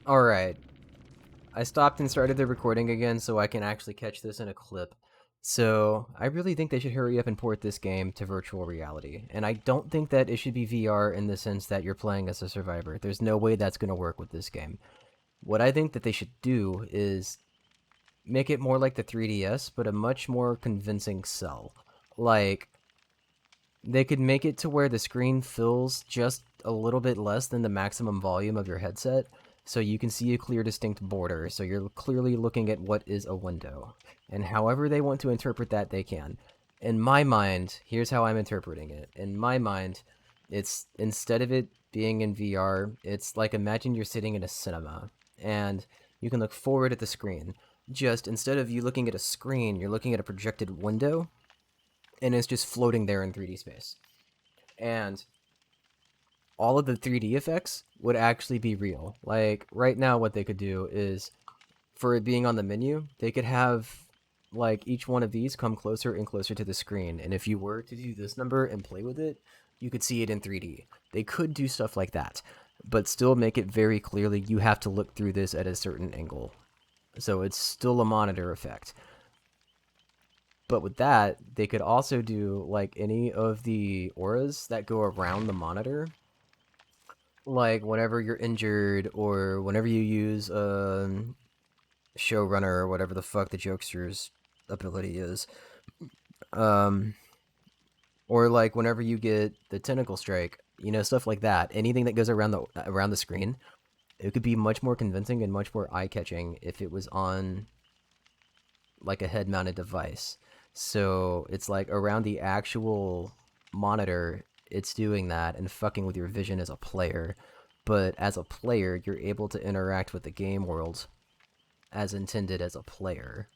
Alright, I stopped and started the recording again so I can actually catch this in a clip. So, I really think they should hurry up and port this game to virtual reality. And I don't think that it should be VR in the sense that you're playing as a survivor. There's no way that's going to work with this game. What I think that they should do is make it more like the 3DS, but a much more convincing sell. Like, they could make it to where the screen fills just a little bit less than the maximum volume of your headset, so you can see a clear, distinct border, so you're clearly looking at what is a window. And however they want to interpret that, they can. In my mind, here's how I'm interpreting it. In my mind, it's instead of it being in VR, it's like imagine you're sitting in a cinema and you can look forward at the screen. Just instead of you looking at a screen, you're looking at a projected window and it's just floating there in 3D space. And all of the 3D effects would actually be real. Like right now what they could do is for it being on the menu, they could have like each one of these come closer and closer to the screen. And if you were to do this number and play with it, you could see it in 3D. They could do stuff like that, but still make it very clearly you have to look through this at a certain angle. So it's still a monitor effect. But with that, they could also do like any of the auras that go around the monitor. Like whenever you're injured or whenever you use showrunner or whatever the fuck the jokester's ability is. Um or like whenever you get the tentacle strike, stuff like that. Anything that goes around the screen, it could be much more convincing and much more eye-catching if it was on like a head-mounted device. So it's like around the actual monitor, it's doing that and fucking with your vision as a player. But as a player, you're able to interact with the game world as intended as a player.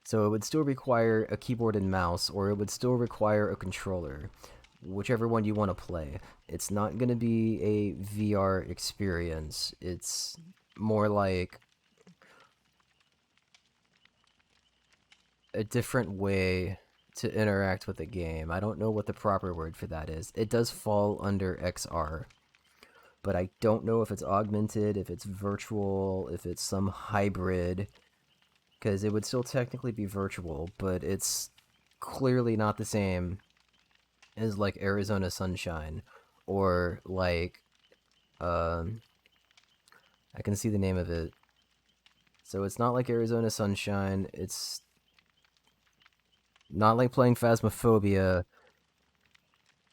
So it would still require a keyboard and mouse, or it would still require a controller, whichever one you want to play. It's not going to be a VR experience. It's more like a different way to interact with the game. I don't know what the proper word for that is. It does fall under XR, but I don't know if it's augmented, if it's virtual, if it's some hybrid, because it would still technically be virtual, but it's clearly not the same as like Arizona Sunshine or like um I can see the name of it. So it's not like Arizona Sunshine. It's not like playing Phasmophobia.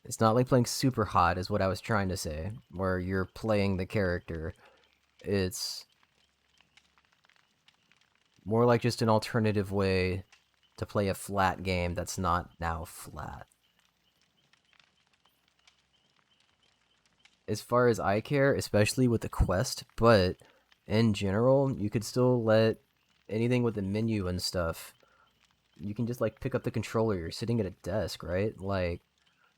It's not like playing Super Hot, is what I was trying to say, where you're playing the character. It's more like just an alternative way to play a flat game that's not now flat. As far as I care, especially with the Quest, but in general, you could still let anything with the menu and stuff. You can just like pick up the controller. You're sitting at a desk, right? Like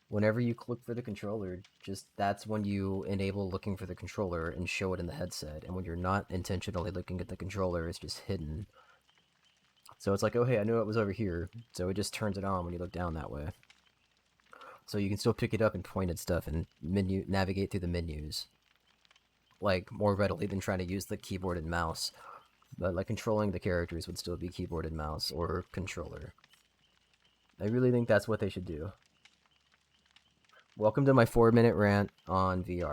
whenever you click for the controller, just that's when you enable looking for the controller and show it in the headset. And when you're not intentionally looking at the controller, it's just hidden. So it's like, oh hey, I knew it was over here. So it just turns it on when you look down that way. So you can still pick it up and point at stuff and navigate through the menus like more readily than trying to use the keyboard and mouse. But like controlling the characters would still be keyboard and mouse or controller. I really think that's what they should do. Welcome to my 4-minute rant on VR.